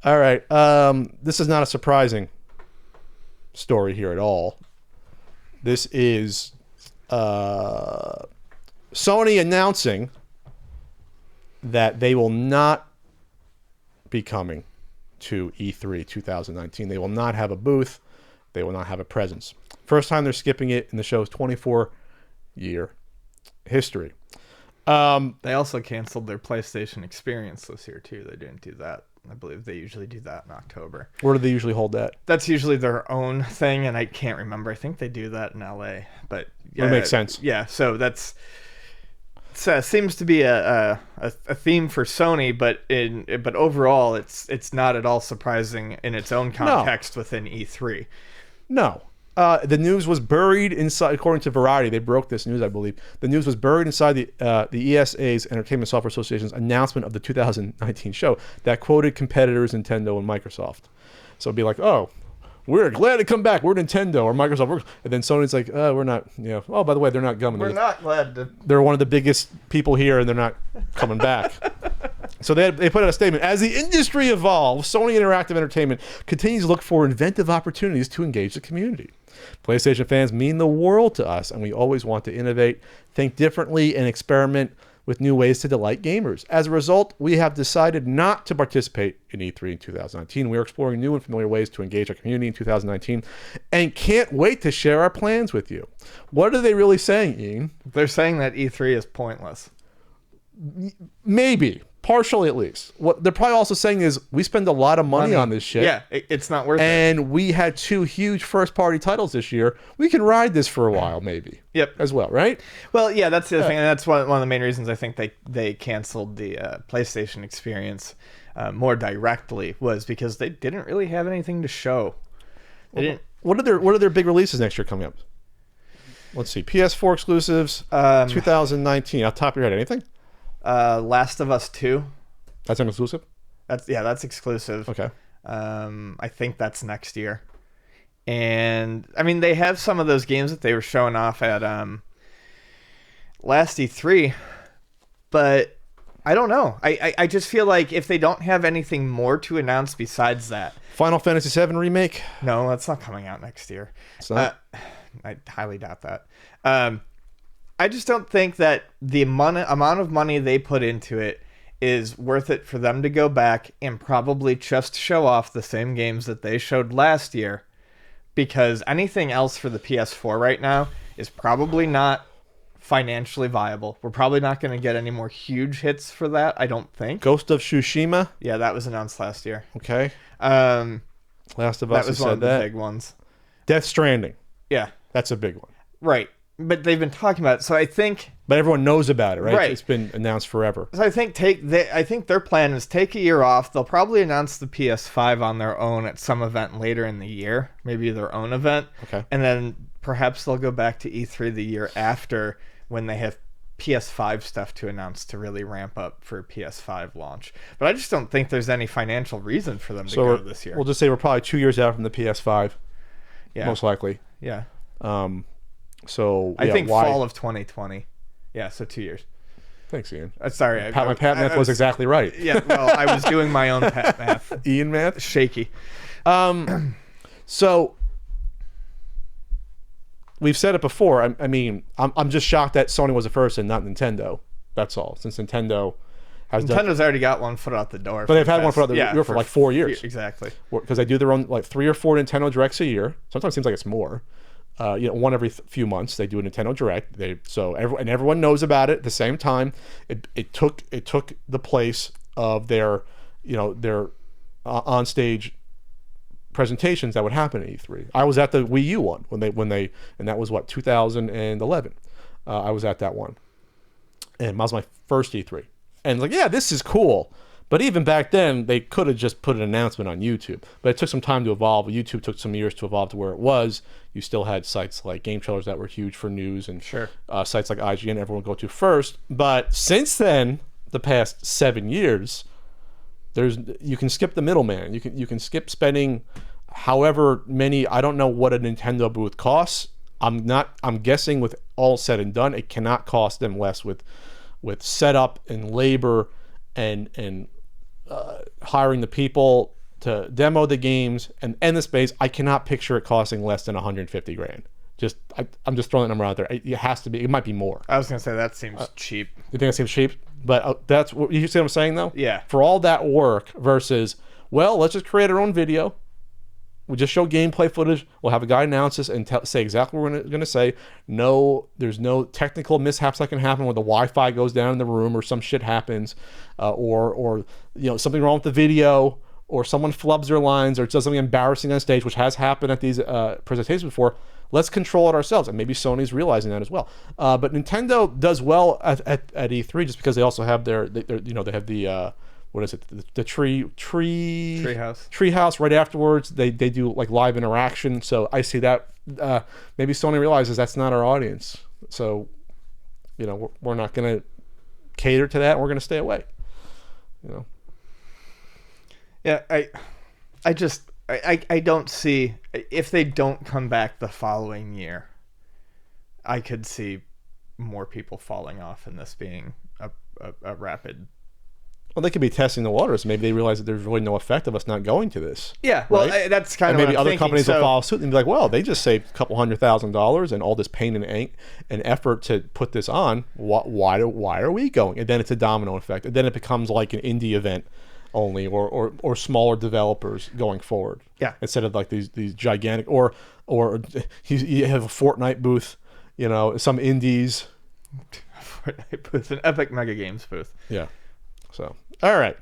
All right. This is not a surprising story here at all. This is Sony announcing that they will not be coming to E3 2019. They will not have a booth. They will not have a presence. First time they're skipping it in the show's 24-year history. They also canceled their PlayStation Experience this year too. They didn't do that. I believe they usually do that in October. Where do they usually hold that? That's usually their own thing, and I can't remember. I think they do that in LA, but yeah, that makes sense. Yeah, so that's seems to be a theme for Sony, but overall, it's not at all surprising in its own context within E3. No. The news was buried inside, according to Variety. They broke this news, I believe. The news was buried inside the ESA's, Entertainment Software Association's, announcement of the 2019 show that quoted competitors Nintendo and Microsoft. So it'd be like, oh, we're glad to come back. We're Nintendo or Microsoft. And then Sony's like, we're not, oh, by the way, they're not coming. We're not glad to. They're one of the biggest people here, and they're not coming back. So they put out a statement. As the industry evolves, Sony Interactive Entertainment continues to look for inventive opportunities to engage the community. PlayStation fans mean the world to us, and we always want to innovate, think differently, and experiment with new ways to delight gamers. As a result, we have decided not to participate in E3 in 2019. We are exploring new and familiar ways to engage our community in 2019 and can't wait to share our plans with you. What are they really saying, Ian? They're saying that E3 is pointless. Maybe. Partially, at least. What they're probably also saying is we spend a lot of money on this shit. Yeah, it's not worth it. And we had 2 huge first-party titles this year. We can ride this for a while, maybe. Yep. As well, right? Well, yeah, that's the other thing. And that's one of the main reasons I think they canceled the PlayStation Experience more directly, was because they didn't really have anything to show. They didn't. What are their big releases next year coming up? Let's see. PS4 exclusives, 2019. Off the top of your head, anything? Last of Us 2. That's an exclusive? That's exclusive. Okay. I think that's next year. And I mean, they have some of those games that they were showing off at last E3, but I don't know. I just feel like if they don't have anything more to announce besides that. Final Fantasy VII Remake? No, that's not coming out next year. It's not? I highly doubt that. I just don't think that the amount of money they put into it is worth it for them to go back and probably just show off the same games that they showed last year, because anything else for the PS4 right now is probably not financially viable. We're probably not going to get any more huge hits for that, I don't think. Ghost of Tsushima? Yeah, that was announced last year. Okay. Last of Us, that was one of the big ones. Death Stranding. Yeah. That's a big one. Right. But they've been talking about it, so I think... But everyone knows about it, right? Right. It's been announced forever. So I think their plan is take a year off. They'll probably announce the PS5 on their own at some event later in the year, maybe their own event. Okay. And then perhaps they'll go back to E3 the year after when they have PS5 stuff to announce to really ramp up for PS5 launch. But I just don't think there's any financial reason for them to go this year. We'll just say we're probably 2 years out from the PS5. Yeah. Most likely. Yeah. So I think fall of 2020. Yeah, so 2 years. Thanks, Ian. Sorry. My pat math was exactly right. Yeah, well, I was doing my own pat math. Ian math? Shaky. So we've said it before. I mean, I'm just shocked that Sony was the first and not Nintendo. That's all. Since Nintendo's already got one foot out the door. But they've had one foot out the door for like 4 years. Exactly. Because they do their own like 3 or 4 Nintendo Directs a year. Sometimes it seems like it's more. One every few months they do a Nintendo Direct. Everyone knows about it. At the same time, it took the place of their onstage presentations that would happen at E3. I was at the Wii U one when they and that was 2011. I was at that one, and that was my first E3. And like, yeah, this is cool. But even back then, they could have just put an announcement on YouTube. But it took some time to evolve. YouTube took some years to evolve to where it was. You still had sites like Game Trailers that were huge for news, and sites like IGN everyone would go to first. But since then, the past 7 years, you can skip the middleman. You can skip spending however many. I don't know what a Nintendo booth costs. I'm guessing with all said and done, it cannot cost them less with setup and labor and hiring the people to demo the games and end the space, I cannot picture it costing less than 150 grand. I'm just throwing that number out there. It has to be. It might be more. I was gonna say that seems cheap. You think it seems cheap? But that's what you see what I'm saying, though. Yeah. For all that work versus, well, let's just create our own video. We just show gameplay footage. We'll have a guy announce this and say exactly what we're going to say. No, there's no technical mishaps that can happen where the Wi-Fi goes down in the room or some shit happens, or something wrong with the video, or someone flubs their lines or does something embarrassing on stage, which has happened at these presentations before. Let's control it ourselves, and maybe Sony's realizing that as well. But Nintendo does well at E3 just because they also have they have the what is it? The treehouse right afterwards. They do like live interaction. So I see that maybe Sony realizes that's not our audience. So we're not going to cater to that. And we're going to stay away. Yeah, I don't see, if they don't come back the following year, I could see more people falling off and this being a rapid. Well, they could be testing the waters. Maybe they realize that there's really no effect of us not going to this. Yeah, well, right? that's kind and of maybe what I'm other thinking. companies will follow suit and be like, well, they just saved a couple $100,000 and all this pain and effort to put this on. Why are we going? And then it's a domino effect. And then it becomes like an indie event only, or smaller developers going forward. Yeah. Instead of like these gigantic, or you have a Fortnite booth, some indies. Fortnite booth, an Epic Mega Games booth. Yeah. So, all right.